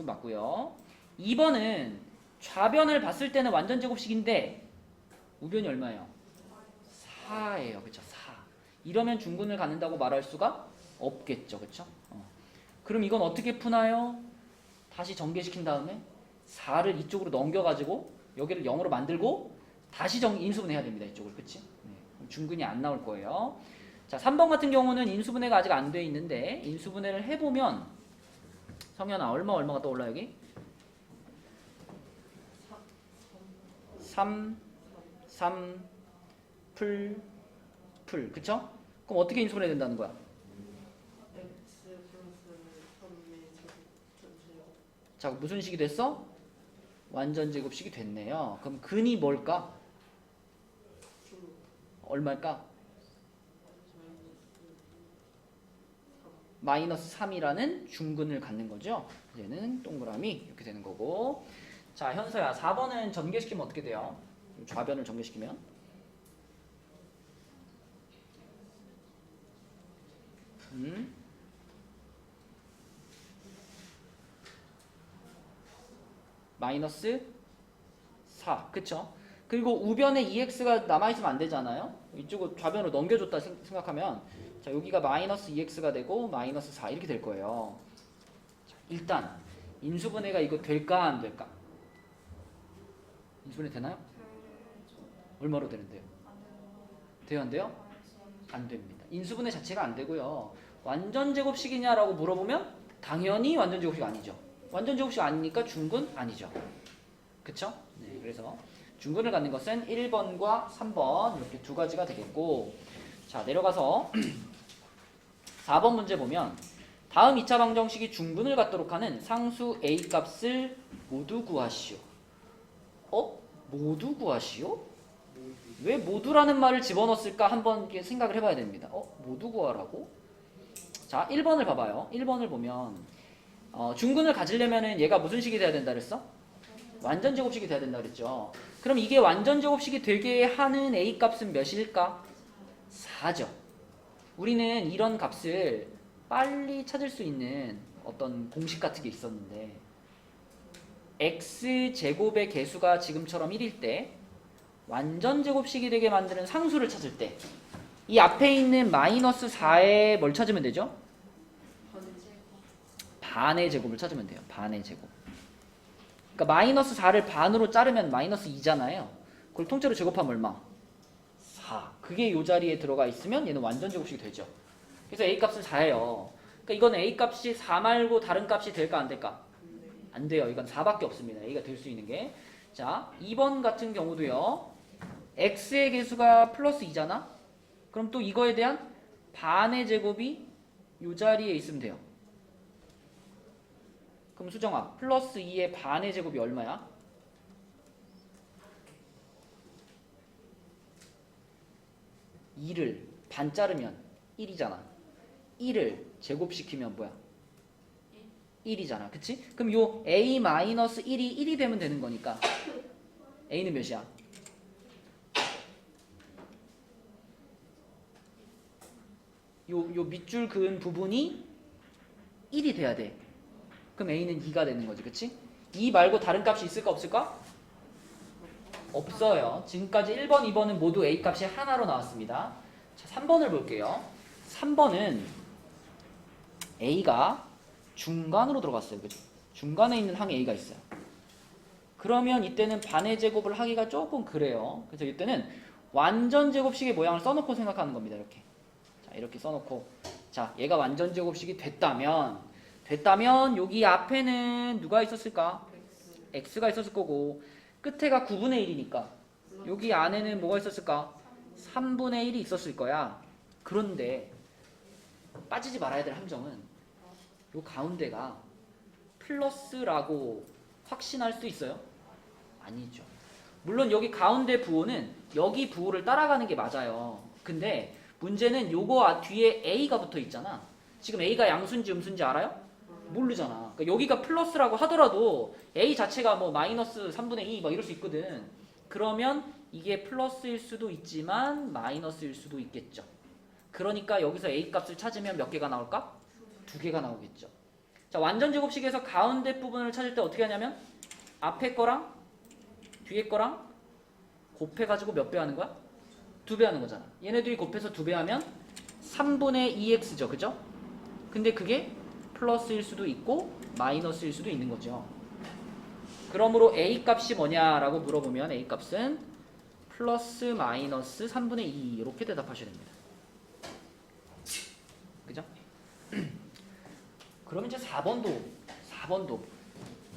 맞고요. 2번은 좌변을 봤을 때는 완전 제곱식인데 우변이 얼마예요? 4예요. 그쵸? 4. 이러면 중근을 갖는다고 말할 수가 없겠죠. 그쵸? 그럼 이건 어떻게 푸나요? 다시 전개시킨 다음에 4를 이쪽으로 넘겨가지고 여기를 0으로 만들고 다시 인수분해해야 됩니다. 이쪽을. 그치? 네. 중근이 안 나올 거예요. 자, 3번 같은 경우는 인수분해가 아직 안 돼 있는데 인수분해를 해보면 성현아 얼마가 떠올라 여기? 3 풀 그쵸? 그럼 어떻게 인수분해 된다는 거야? x 플러스 3의 전체요. 자, 무슨 식이 됐어? 완전 제곱식이 됐네요. 그럼 근이 뭘까? 얼마일까? 마이너스 3이라는 중근을 갖는 거죠. 얘는 동그라미 이렇게 되는 거고. 자, 현서야 4번은 전개시키면 어떻게 돼요? 좌변을 전개시키면 마이너스 4 그쵸? 그리고 우변에 2x가 남아있으면 안 되잖아요. 이쪽을 좌변으로 넘겨줬다 생각하면 자, 여기가 마이너스 2x가 되고 마이너스 4 이렇게 될 거예요. 자, 일단 인수분해가 이거 될까 안 될까? 인수분해 되나요? 얼마로 되는데요? 돼요 안 돼요? 안 됩니다. 인수분해 자체가 안 되고요. 완전 제곱식이냐라고 물어보면 당연히 완전 제곱식 아니죠. 완전 제곱식 아니니까 중근 아니죠. 그쵸? 네, 그래서 중근을 갖는 것은 1번과 3번 이렇게 두 가지가 되겠고, 자, 내려가서 4번 문제 보면 다음 2차 방정식이 중근을 갖도록 하는 상수 A 값을 모두 구하시오. 모두 구하시오? 왜 모두라는 말을 집어넣었을까 한번 이렇게 생각을 해봐야 됩니다. 모두 구하라고? 자, 1번을 봐봐요. 1번을 보면 중근을 가지려면은 얘가 무슨 식이 돼야 된다 그랬어? 완전 제곱식이 돼야 된다 그랬죠. 그럼 이게 완전 제곱식이 되게 하는 a 값은 몇일까? 4죠. 우리는 이런 값을 빨리 찾을 수 있는 어떤 공식 같은 게 있었는데 x제곱의 개수가 지금처럼 1일 때 완전 제곱식이 되게 만드는 상수를 찾을 때 이 앞에 있는 마이너스 4에 뭘 찾으면 되죠? 반의 제곱을 찾으면 돼요. 반의 제곱. 그러니까 마이너스 4를 반으로 자르면 마이너스 2잖아요. 그걸 통째로 제곱하면 얼마? 4. 그게 이 자리에 들어가 있으면 얘는 완전 제곱식이 되죠. 그래서 a 값은 4예요. 그러니까 이건 a 값이 4 말고 다른 값이 될까 안 될까? 안 돼요. 이건 4밖에 없습니다. a가 될 수 있는 게. 자, 2번 같은 경우도요. x의 개수가 플러스 2잖아? 그럼 또 이거에 대한 반의 제곱이 이 자리에 있으면 돼요. 그럼 수정아, 플러스 2의 반의 제곱이 얼마야? 2를 반 자르면 1이잖아. 1을 제곱시키면 뭐야? 1이잖아. 그치? 그럼 요 a-1이 1이 되면 되는 거니까 a는 몇이야? 요 밑줄 그은 부분이 1이 돼야 돼. 그럼 a는 2가 되는 거지. 그치? 2 말고 다른 값이 있을까 없을까? 없어요. 지금까지 1번, 2번은 모두 a 값이 하나로 나왔습니다. 자, 3번을 볼게요. 3번은 a가 중간으로 들어갔어요. 그죠? 중간에 있는 항에 a가 있어요. 그러면 이때는 반의 제곱을 하기가 조금 그래요. 그래서 이때는 완전 제곱식의 모양을 써놓고 생각하는 겁니다. 이렇게. 자, 이렇게 써놓고. 자, 얘가 완전 제곱식이 됐다면 여기 앞에는 누가 있었을까? x가 있었을 거고 끝에가 9분의 1이니까 여기 안에는 뭐가 있었을까? 3분의 1이 있었을 거야. 그런데 빠지지 말아야 될 함정은 요 가운데가 플러스라고 확신할 수 있어요? 아니죠. 물론 여기 가운데 부호는 여기 부호를 따라가는 게 맞아요. 근데 문제는 요거 뒤에 a가 붙어 있잖아. 지금 a가 양수인지 음수인지 알아요? 모르잖아. 그러니까 여기가 플러스라고 하더라도 a 자체가 뭐 마이너스 3분의 2 막 이럴 수 있거든. 그러면 이게 플러스일 수도 있지만 마이너스일 수도 있겠죠. 그러니까 여기서 a 값을 찾으면 몇 개가 나올까? 2개가 나오겠죠. 자, 완전 제곱식에서 가운데 부분을 찾을 때 어떻게 하냐면 앞에 거랑 뒤에 거랑 곱해가지고 몇 배 하는 거야? 2배 하는 거잖아. 얘네들이 곱해서 2배 하면 3분의 2x죠. 그죠? 근데 그게 플러스일 수도 있고 마이너스일 수도 있는 거죠. 그러므로 a 값이 뭐냐라고 물어보면 a 값은 플러스 마이너스 3분의 2 이렇게 대답하셔야 됩니다. 그죠? 그럼 이제 4번도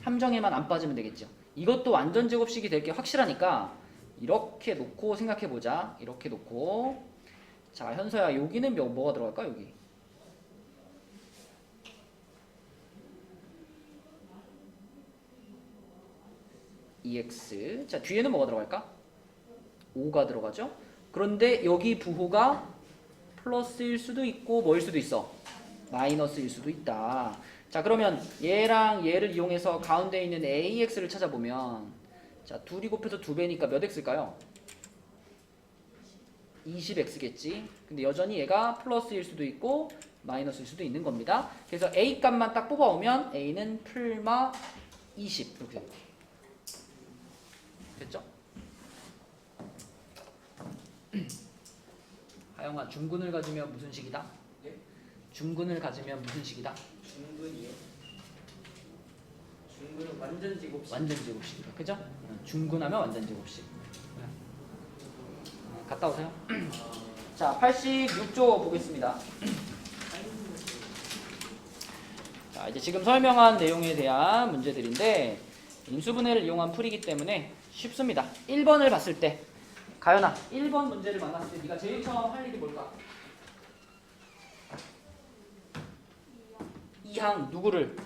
함정에만 안 빠지면 되겠죠. 이것도 완전 제곱식이 될 게 확실하니까 이렇게 놓고 생각해보자. 이렇게 놓고 자, 현서야 여기는 뭐가 들어갈까? 여기 EX. 자, 뒤에는 뭐가 들어갈까? 5가 들어가죠. 그런데 여기 부호가 플러스일 수도 있고 뭐일 수도 있어? 마이너스일 수도 있다. 자, 그러면 얘랑 얘를 이용해서 가운데 있는 AX를 찾아보면 자, 둘이 곱해서 2배니까 몇 X일까요? 20X겠지. 근데 여전히 얘가 플러스일 수도 있고 마이너스일 수도 있는 겁니다. 그래서 A 값만 딱 뽑아오면 A는 풀마 20 이렇게 됩니다. 됐죠? 하영아, 중근을 가지면 무슨 식이다? 예? 중근을 가지면 무슨 식이다? 중근이요? 중근은 완전 제곱식. 완전 제곱식이다. 그죠? 중근하면 완전 제곱식. 갔다 오세요. 자, 86조 보겠습니다. 자, 이제 지금 설명한 내용에 대한 문제들인데 인수분해를 이용한 풀이기 때문에 쉽습니다. 1번을 봤을 때 가연아, 1번 문제를 만났을 때 네가 제일 처음 할 일이 뭘까? 이항 누구를?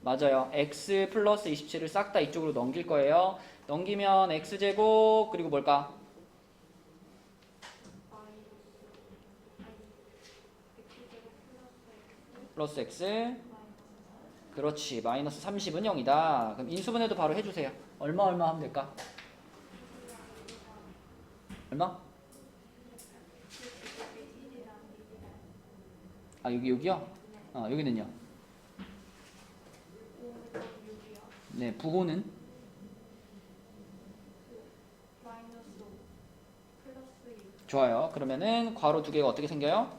맞아요. x 플러스 27을 싹 다 이쪽으로 넘길 거예요. 넘기면 x제곱 그리고 뭘까? 플러스 x 그렇지. 마이너스 30은 0이다. 그럼 인수분해도 바로 해주세요. 얼마 하면 될까? 얼마? 아 여기요? 여기는요? 네, 부호는? 좋아요. 그러면은 괄호 두 개가 어떻게 생겨요?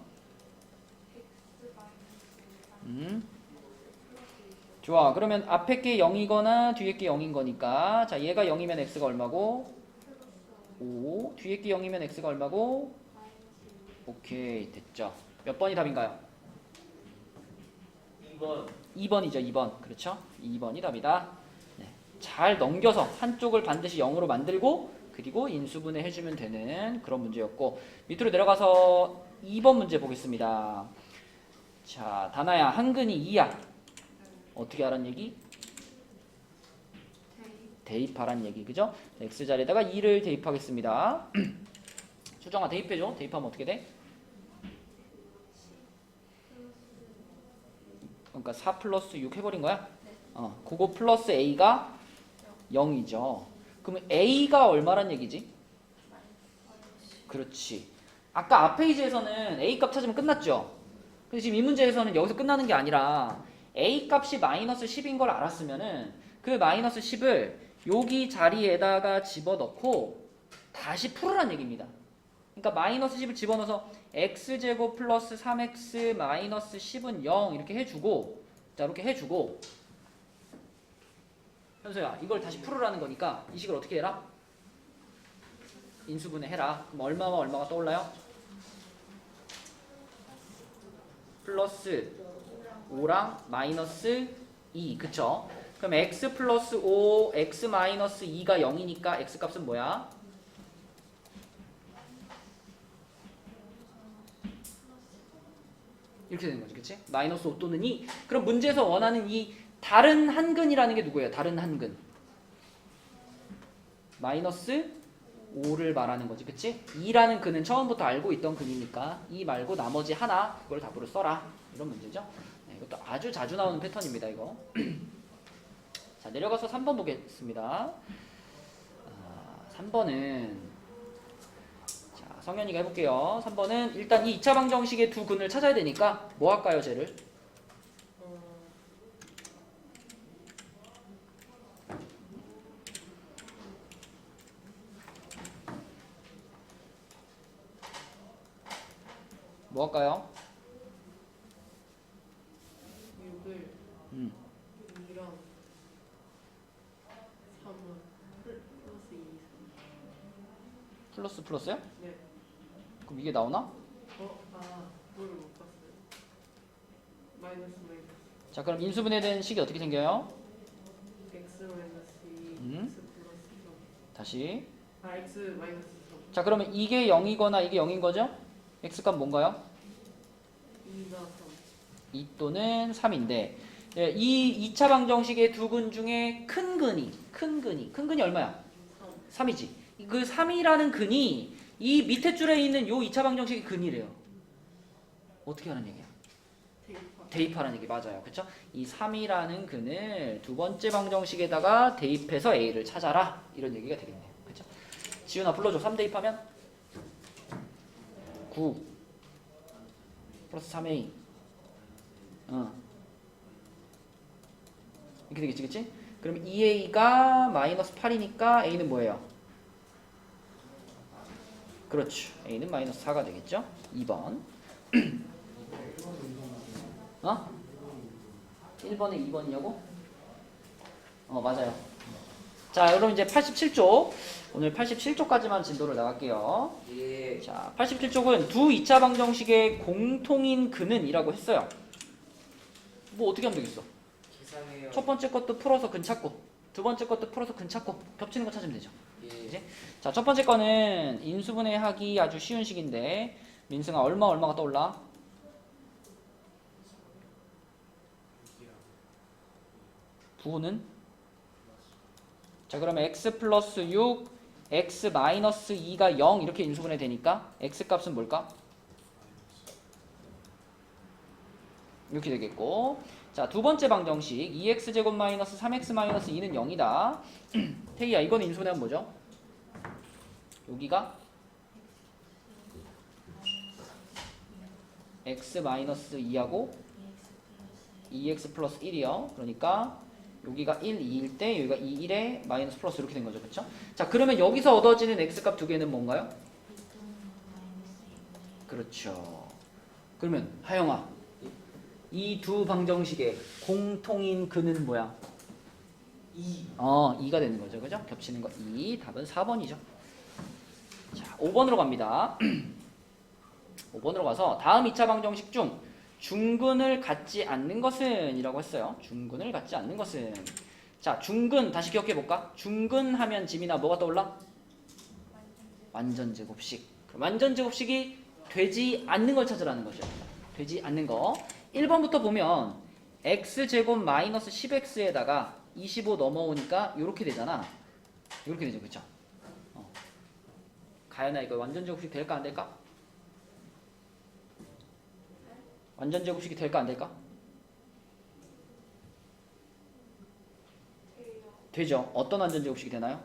좋아. 그러면 앞에 게 0이거나 뒤에 게 0인 거니까 자 얘가 0이면 x가 얼마고? 5. 뒤에 게 0이면 x가 얼마고? 오케이 됐죠. 몇 번이 답인가요? 2번. 2번이죠. 2번. 그렇죠? 2번이 답이다. 네. 잘 넘겨서 한쪽을 반드시 0으로 만들고 그리고 인수분해 해주면 되는 그런 문제였고 밑으로 내려가서 2번 문제 보겠습니다. 자 다나야 한근이 2야. 어떻게 하란 얘기? 대입하란 얘기 그죠? x자리에다가 2를 대입하겠습니다. 수정아 대입해줘. 대입하면 어떻게 돼? 그러니까 4 플러스 6 해버린 거야? 그거 플러스 a가 0이죠. 그러면 a가 얼마란 얘기지? 그렇지. 아까 앞 페이지에서는 a 값 찾으면 끝났죠? 근데 지금 이 문제에서는 여기서 끝나는 게 아니라 a 값이 마이너스 10인 걸 알았으면은 그 마이너스 10을 여기 자리에다가 집어넣고 다시 풀으란 얘기입니다. 그러니까 마이너스 10을 집어넣어서 x제곱 플러스 3x 마이너스 10은 0 이렇게 해주고 자 이렇게 해주고 현수야 이걸 다시 풀으라는 거니까 이 식을 어떻게 해라? 인수분해 해라. 그럼 얼마와 얼마가 떠올라요? 플러스 5랑 마이너스 2 그쵸? 그럼 x 플러스 5 x 마이너스 2가 0이니까 x 값은 뭐야? 이렇게 되는 거지 그치? 마이너스 5 또는 2 그럼 문제에서 원하는 이 다른 한근이라는 게 누구예요? 다른 한근 마이너스 5를 말하는 거지 그치? 2라는 근은 처음부터 알고 있던 근이니까 2 말고 나머지 하나 그걸 답으로 써라 이런 문제죠. 네, 이것도 아주 자주 나오는 패턴입니다 이거. 자 내려가서 3번 보겠습니다. 3번은 자 성현이가 해볼게요. 3번은 일단 이 2차 방정식의 두 근을 찾아야 되니까 뭐 할까요 쟤를? 뭐 할까요? 6을 2랑 3은 플러스 2, 3. 플러스요? 네. 그럼 이게 나오나? 그걸 못 봤어요. 마이너스. 자 그럼 인수분해된 식이 어떻게 생겨요? x 마이너스 2, x 플러스 3. 다시 x 마이너스 3. 자 그러면 이게 0이거나 이게 0인 거죠? x값 뭔가요? 2나 3. 2 또는 3인데 이 2차 방정식의 두 근 중에 큰 근이 얼마야? 3이지. 그 3이라는 근이 이 밑에 줄에 있는 요 2차 방정식의 근이래요. 어떻게 하는 얘기야? 대입하라는 얘기 맞아요. 그쵸? 이 3이라는 근을 두 번째 방정식에다가 대입해서 a를 찾아라. 이런 얘기가 되겠네요. 그쵸? 지훈아 불러줘. 3 대입하면 9 플러스 3a 이렇게 되겠지 그치? 그럼 2a가 마이너스 8이니까 a는 뭐예요? 그렇죠. a는 마이너스 4가 되겠죠? 2번 1번에 2번이냐고? 맞아요. 자 그럼 이제 87쪽 오늘 87쪽까지만 진도를 나갈게요. 예. 자 87쪽은 두 2차 방정식의 공통인 근은 이라고 했어요. 뭐 어떻게 하면 되겠어? 계산해요. 첫 번째 것도 풀어서 근 찾고 두 번째 것도 풀어서 근 찾고 겹치는 거 찾으면 되죠. 예. 그치? 자 첫 번째 거는 인수분해하기 아주 쉬운 식인데 민승아 얼마가 떠올라? 부호는 자 그러면 x 플러스 6 x 마이너스 2가 0 이렇게 인수분해 되니까 x 값은 뭘까? 이렇게 되겠고 자 두 번째 방정식 2x제곱 마이너스 3x 마이너스 2는 0이다 태희야 이건 인수분해하면 뭐죠? 여기가 x 마이너스 2하고 2x 플러스 1이요. 그러니까 여기가 1, 2일 때 여기가 2, 1에 마이너스 플러스 이렇게 된 거죠. 그렇죠? 자 그러면 여기서 얻어지는 x값 두 개는 뭔가요? 그렇죠. 그러면 하영아 이 두 방정식의 공통인 근은 뭐야? 2가 되는 거죠. 그죠? 겹치는 거 2. 답은 4번이죠. 자 5번으로 갑니다. 5번으로 가서 다음 2차 방정식 중 중근을 갖지 않는 것은 이라고 했어요. 중근을 갖지 않는 것은 자 중근 다시 기억해볼까? 중근 하면 지민아 뭐가 떠올라? 완전제곱식. 완전제곱식이 되지 않는 걸 찾으라는 거죠. 되지 않는 거 1번부터 보면 x제곱 마이너스 10x에다가 25 넘어오니까 이렇게 되잖아. 이렇게 되죠. 그쵸? 가연아 이거 완전제곱식 될까 안 될까? 완전제곱식이 될까 안 될까? 되죠. 어떤 완전제곱식이 되나요?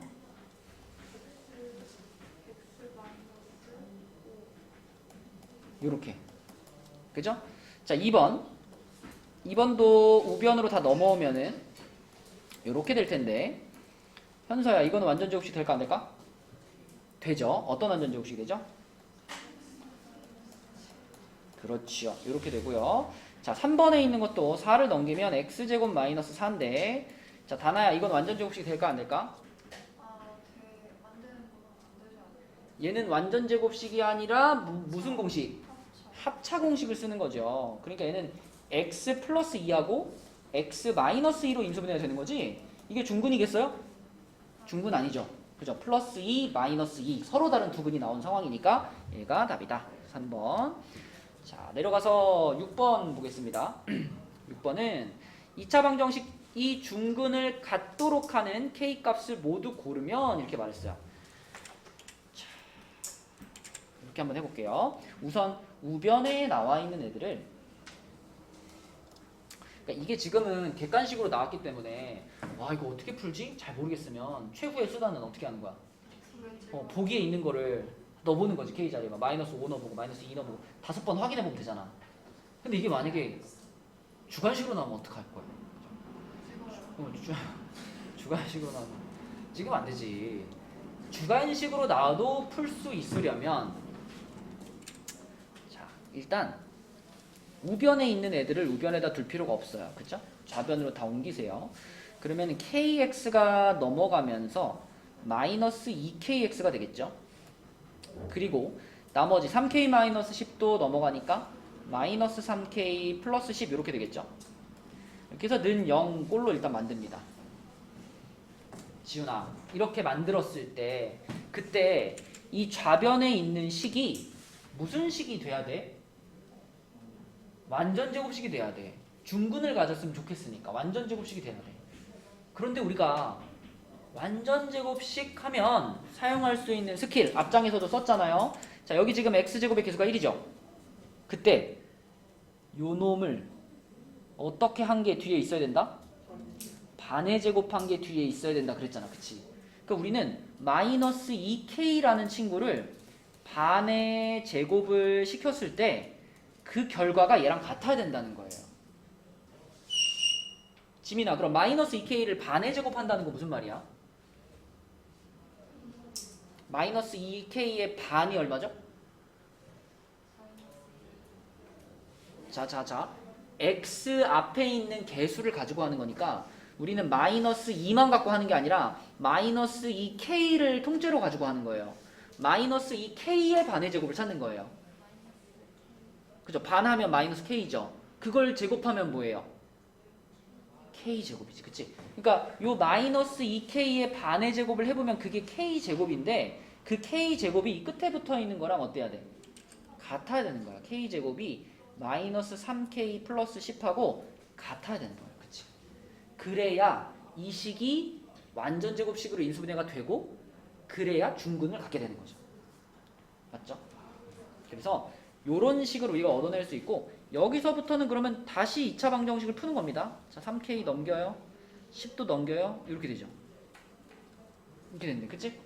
요렇게. 그죠? 자 2번도 우변으로 다 넘어오면은 요렇게 될 텐데 현서야 이거는 완전제곱식 될까 안 될까? 되죠. 어떤 완전제곱식이 되죠? 그렇죠. 이렇게 되고요. 자, 3번에 있는 것도 4를 넘기면 x제곱 마이너스 4인데 자, 다나야 이건 완전제곱식이 될까 안 될까? 얘는 완전제곱식이 아니라 무슨 공식? 합차 공식을 쓰는 거죠. 그러니까 얘는 x 플러스 2하고 x 마이너스 2로 인수분해가 되는 거지 이게 중근이겠어요? 중근 아니죠. 그죠? 플러스 2 마이너스 2 서로 다른 두 근이 나온 상황이니까 얘가 답이다. 3번. 자 내려가서 6번 보겠습니다. 6번은 2차 방정식 이 중근을 갖도록 하는 k 값을 모두 고르면 이렇게 말했어요. 자, 이렇게 한번 해볼게요. 우선 우변에 나와 있는 애들을 그러니까 이게 지금은 객관식으로 나왔기 때문에 와 이거 어떻게 풀지? 잘 모르겠으면 최후의 수단은 어떻게 하는 거야? 보기에 있는 거를 넣어보는 거지. K자리에 마이너스 5 넣어보고 마이너스 2 넣어보고 5번 확인해보면 되잖아. 근데 이게 만약에 주관식으로 나오면 어떡할 거야? 주관식으로 나오면 지금 안 되지. 주관식으로 나와도 풀 수 있으려면 자 일단 우변에 있는 애들을 우변에다 둘 필요가 없어요. 그쵸? 좌변으로 다 옮기세요. 그러면 kx가 넘어가면서 마이너스 2kx가 되겠죠. 그리고 나머지 3k-10도 넘어가니까 마이너스 3k 플러스 10 이렇게 되겠죠. 이렇게 해서 는 0 꼴로 일단 만듭니다. 지훈아 이렇게 만들었을 때 그때 이 좌변에 있는 식이 무슨 식이 돼야 돼? 완전제곱식이 돼야 돼. 중근을 가졌으면 좋겠으니까 완전제곱식이 돼야 돼. 그런데 우리가 완전제곱식 하면 사용할 수 있는 스킬 앞장에서도 썼잖아요. 자 여기 지금 x제곱의 개수가 1이죠. 그때 요 놈을 어떻게 한 게 뒤에 있어야 된다? 반의 제곱한 게 뒤에 있어야 된다 그랬잖아. 그치? 그러니까 우리는 마이너스 2k라는 친구를 반의 제곱을 시켰을 때 그 결과가 얘랑 같아야 된다는 거예요. 지민아 그럼 마이너스 2k를 반의 제곱한다는 거 무슨 말이야? 마이너스 2k의 반이 얼마죠? 자 x 앞에 있는 개수를 가지고 하는 거니까 우리는 마이너스 2만 갖고 하는 게 아니라 마이너스 2k를 통째로 가지고 하는 거예요. 마이너스 2k의 반의 제곱을 찾는 거예요. 그죠? 반하면 마이너스 k죠. 그걸 제곱하면 뭐예요? k제곱이지. 그치? 그러니까 요 마이너스 2k의 반의 제곱을 해보면 그게 k제곱인데 그 k제곱이 이 끝에 붙어 있는 거랑 어때야 돼? 같아야 되는 거야. k제곱이 마이너스 3k 플러스 10하고 같아야 되는 거야. 그치? 그래야 이 식이 완전 제곱식으로 인수분해가 되고 그래야 중근을 갖게 되는 거죠. 맞죠? 그래서 요런 식으로 우리가 얻어낼 수 있고 여기서부터는 그러면 다시 2차 방정식을 푸는 겁니다. 자, 3K 넘겨요. 10도 넘겨요. 이렇게 되죠. 이렇게 됐네. 그치?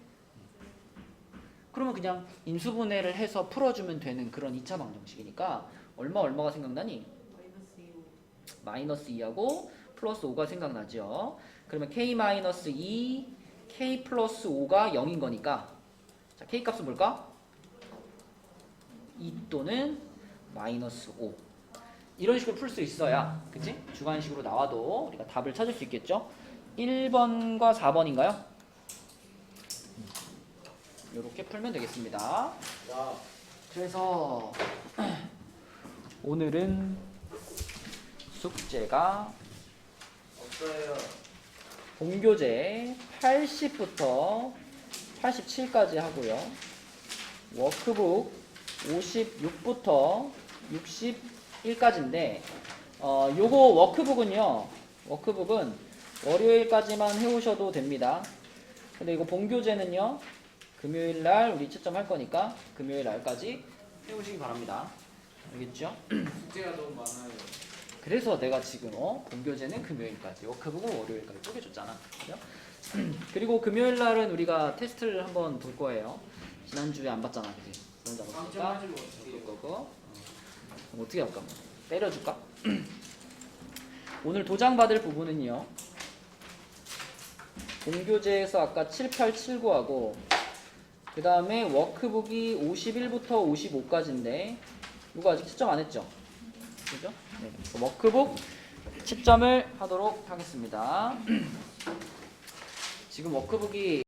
그러면 그냥 인수분해를 해서 풀어주면 되는 그런 2차 방정식이니까 얼마가 생각나니? 마이너스 2. -2하고 플러스 5가 생각나죠. 그러면 K-2, K 플러스 5가 0인 거니까 자, K 값은 뭘까? 2 또는 -5 이런 식으로 풀 수 있어야 그치? 주관식으로 나와도 우리가 답을 찾을 수 있겠죠. 1번과 4번인가요? 이렇게 풀면 되겠습니다. 와. 그래서 오늘은 숙제가 없어요. 본교재 80부터 87까지 하고요. 워크북 56부터 61까지인데 요거 워크북은 월요일까지만 해오셔도 됩니다. 근데 이거 본교재는요 금요일날 우리 채점할 거니까 금요일 날까지 해오시기 바랍니다. 알겠죠? 숙제가 너무 많아요. 그래서 내가 지금 본교재는 금요일까지 워크북은 월요일까지 쪼개줬잖아. 그죠? 그리고 금요일날은 우리가 테스트를 한번 볼 거예요. 지난주에 안 봤잖아. 그치? 지난주 안 봤으니까 깜짝하지 못해요. 볼 거고. 그럼 어떻게 할까? 때려줄까? 오늘 도장 받을 부분은요 본교재에서 아까 7, 8, 7, 9하고 그 다음에 워크북이 51부터 55까지인데 이거 아직 채점 안 했죠? 그죠? 네. 워크북 채점을 하도록 하겠습니다. 지금 워크북이